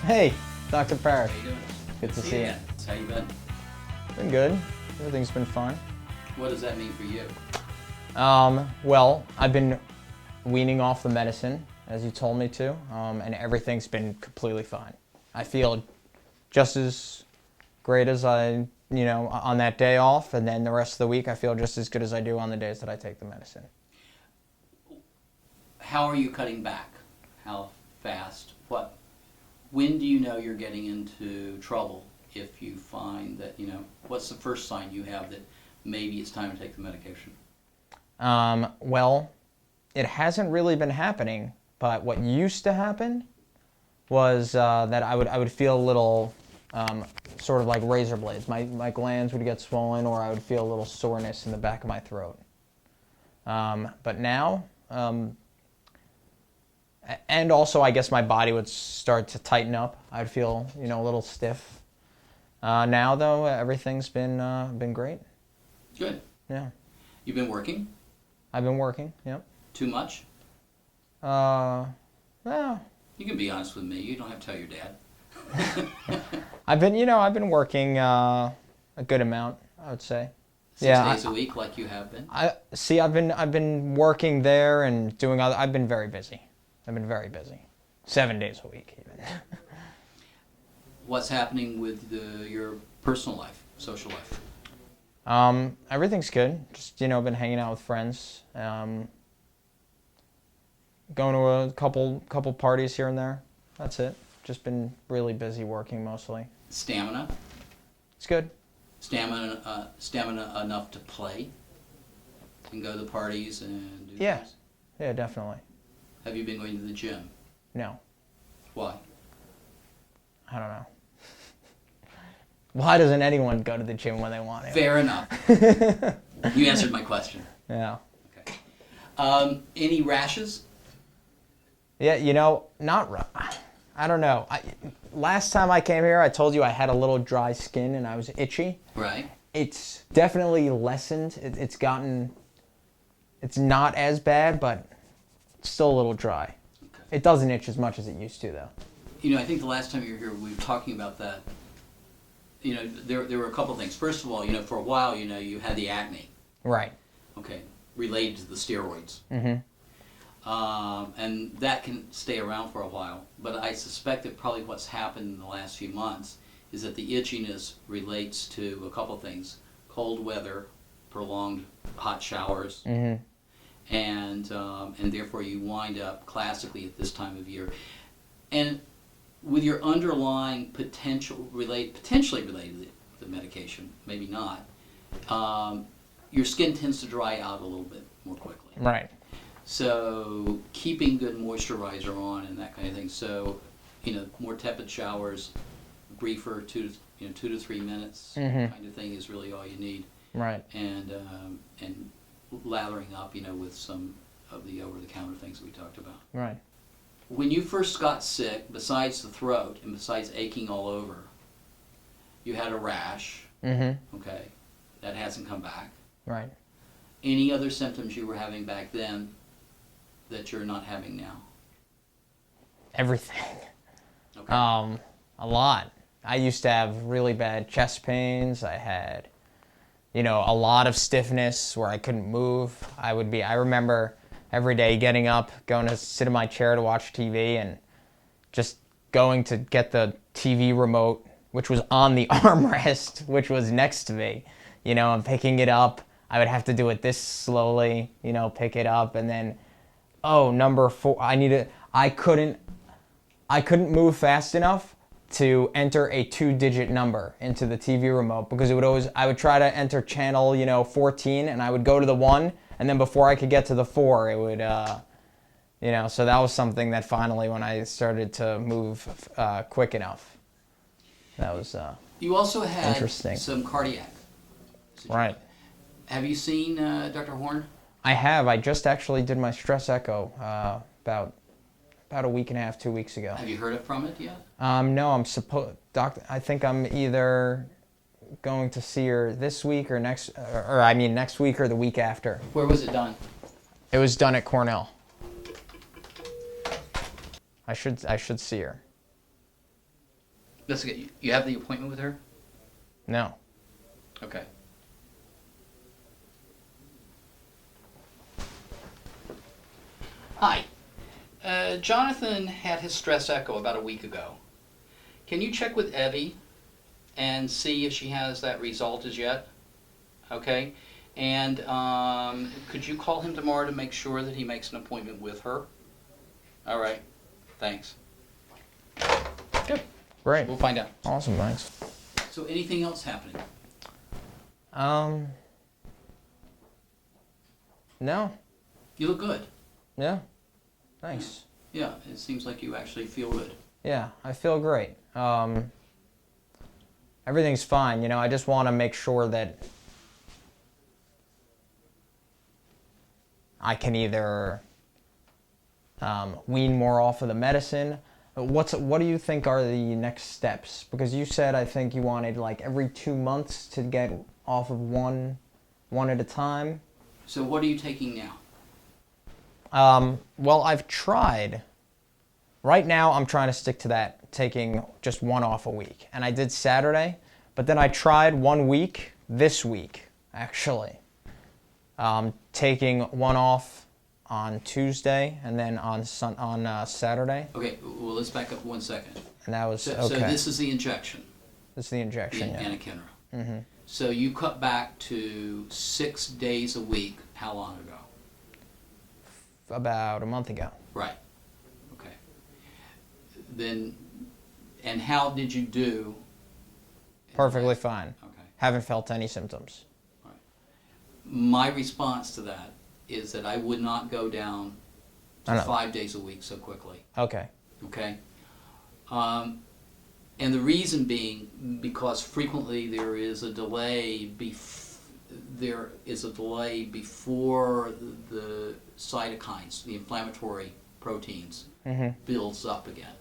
Hey, Dr. Parrish. How you doing? Good to see you. How you been? Been good. Everything's been fine. What does that mean for you? Well, I've been weaning off the medicine, as you told me to, and everything's been completely fine. I feel just as great as I, on that day off, and then the rest of the week I feel just as good as I do on the days that I take the medicine. How are you cutting back? How fast? When do you know you're getting into trouble if you find that, what's the first sign you have that maybe it's time to take the medication? Well, it hasn't really been happening, but what used to happen was that I would feel a little sort of like razor blades. My glands would get swollen, or I would feel a little soreness in the back of my throat. But now, and also I guess my body would start to tighten up. I'd feel, a little stiff. Now though, everything's been great. Good. Yeah. You've been working? I've been working. Yep. Too much? Well, You can be honest with me. You don't have to tell your dad. I've been working a good amount, I would say. Six days a week, like you have been. I've been working there and doing other. I've been very busy. 7 days a week, even. What's happening with your personal life, social life? Everything's good. Just been hanging out with friends. Going to a couple parties here and there. That's it. Just been really busy working mostly. Stamina? It's good. Stamina enough to play and go to parties and do Yeah. things? Yeah, definitely. Have you been going to the gym? No. Why? I don't know. Why doesn't anyone go to the gym when they want to? Fair enough. You answered my question. Yeah. Okay. Any rashes? Yeah, I don't know. Last time I came here, I told you I had a little dry skin and I was itchy. Right. It's definitely lessened. It's not as bad, but it's still a little dry. Okay. It doesn't itch as much as it used to, though. I think the last time you were here, we were talking about that. There were a couple of things. First of all, for a while, you had the acne. Right. Okay. Related to the steroids. Mm-hmm. And that can stay around for a while. But I suspect that probably what's happened in the last few months is that the itchiness relates to a couple of things. Cold weather, prolonged hot showers, Mm-hmm. and therefore you wind up classically at this time of year. And with your underlying potentially related to the medication, maybe not, your skin tends to dry out a little bit more quickly. Right. So keeping good moisturizer on and that kind of thing. So, more tepid showers, briefer, 2 to 3 minutes Mm-hmm. kind of thing is really all you need. Right. And lathering up, with some of the over-the-counter things we talked about. Right. When you first got sick, besides the throat and besides aching all over, you had a rash. Mm-hmm. Okay, that hasn't come back. Right. Any other symptoms you were having back then that you're not having now? Everything. Okay. A lot. I used to have really bad chest pains. I had, a lot of stiffness where I couldn't move. I remember every day getting up, going to sit in my chair to watch TV, and just going to get the TV remote, which was on the armrest, which was next to me, and picking it up. I would have to do it this slowly, pick it up, and then, number 4, I couldn't move fast enough to enter a 2-digit number into the TV remote, because I would try to enter channel, 14, and I would go to the 1, and then before I could get to the 4, it would, so that was something that finally, when I started to move quick enough, that was You also had interesting. some cardiac situations. Right. Have you seen Dr. Horn? I have. I just actually did my stress echo about a week and a half, 2 weeks ago. Have you heard from it yet? No, I think I'm either going to see her this week or next week or the week after. Where was it done? It was done at Cornell. I should see her. That's good. You have the appointment with her? No. Okay. Hi. Jonathan had his stress echo about a week ago. Can you check with Evie and see if she has that result as yet? Okay. And could you call him tomorrow to make sure that he makes an appointment with her? All right. Thanks. Good. Great. We'll find out. Awesome, thanks. So anything else happening? No. You look good. Yeah. Thanks. Yeah, it seems like you actually feel good. Yeah, I feel great. Everything's fine. You know, I just want to make sure that I can either wean more off of the medicine. What do you think are the next steps? Because you said, I think you wanted like every 2 months to get off of one at a time. So what are you taking now? Well, I've tried. Right now, I'm trying to stick to that, taking just one off a week. And I did Saturday, but then I tried 1 week, this week, actually. Taking one off on Tuesday and then on Saturday. Okay, well, let's back up 1 second. And that was, So, okay. so this is the injection, This is the injection, the yeah. anakinra. Mm-hmm. So you cut back to 6 days a week. How long ago? About a month ago. Right. Okay. Then, and how did you do? Perfectly fine. Okay. Haven't felt any symptoms. Right. My response to that is that I would not go down to 5 days a week so quickly. Okay. Okay. And the reason being because frequently there is a delay before the cytokines, the inflammatory proteins, builds up again.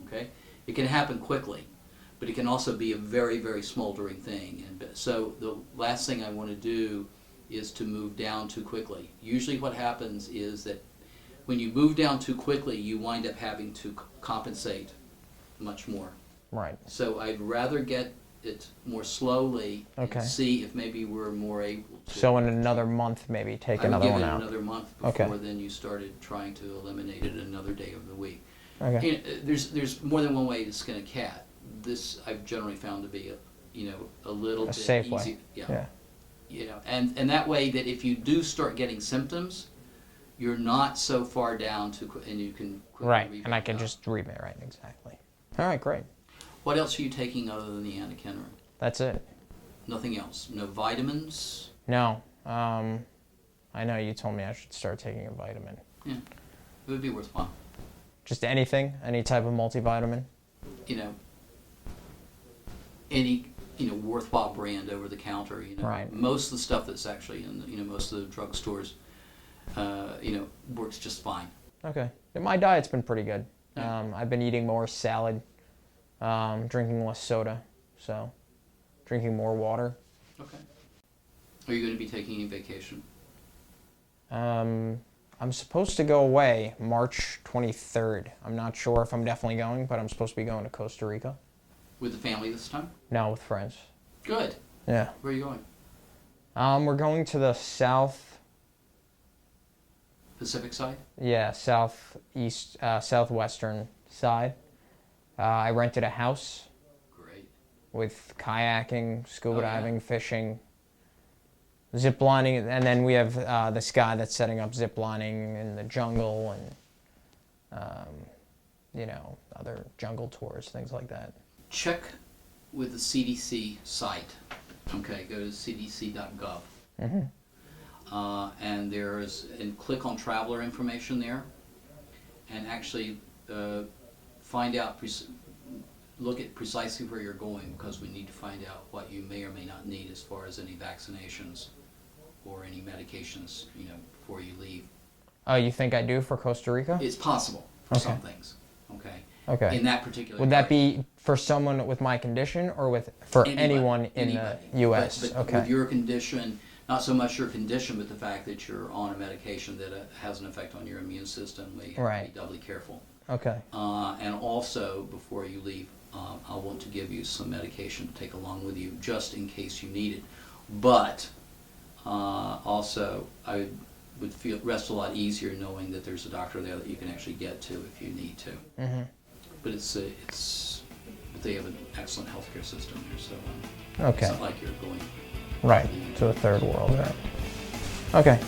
Okay, it can happen quickly, but it can also be a very, very smoldering thing. And so the last thing I want to do is to move down too quickly. Usually, what happens is that when you move down too quickly, you wind up having to compensate much more. Right. So I'd rather get it more slowly Okay. and see if maybe we're more able to. So in another month, maybe take another one I would out. give it another month Okay. before then you started trying to eliminate it another day of the week. Okay. You know, there's more than one way to skin a cat. This I've generally found to be a little bit safe easy. way. Yeah. You know, and that way that if you do start getting symptoms, you're not so far down and you can quickly Right, rebound and I can up. just read it, right, exactly. All right, great. What else are you taking other than the anakinra? That's it. Nothing else. No vitamins. No, I know you told me I should start taking a vitamin. Yeah, it would be worthwhile. Just anything, any type of multivitamin? You know, any worthwhile brand over the counter. You know, Right. most of the stuff that's actually in most of the drugstores, works just fine. Okay. Yeah, my diet's been pretty good. Yeah. I've been eating more salad, drinking less soda, so drinking more water. Okay. Are you going to be taking any vacation? I'm supposed to go away March 23rd. I'm not sure if I'm definitely going, but I'm supposed to be going to Costa Rica. With the family this time? No, with friends. Good. Yeah. Where are you going? We're going to the Pacific side? southwestern side. I rented a house Great. with kayaking, scuba Oh, yeah. diving, fishing, zip lining, and then we have this guy that's setting up zip lining in the jungle and, other jungle tours, things like that. Check with the CDC site. Okay, go to cdc.gov. And click on traveler information there, and actually find out, look at precisely where you're going, because we need to find out what you may or may not need as far as any vaccinations or any medications, before you leave. Oh, you think I do for Costa Rica? It's possible for Okay. some things. Okay. Okay. In that particular. Would that area. be for someone with my condition or for Anybody, anyone in anybody. the U.S.? But Okay. with your condition, not so much your condition, but the fact that you're on a medication that has an effect on your immune system, we have Right. to be doubly careful. Okay. And also, before you leave I'll want to give you some medication to take along with you just in case you need it. But also, I would rest a lot easier knowing that there's a doctor there that you can actually get to if you need to. Mm-hmm. But they have an excellent healthcare system here, so Okay. it's not like you're going Right, to a third world, right. Okay.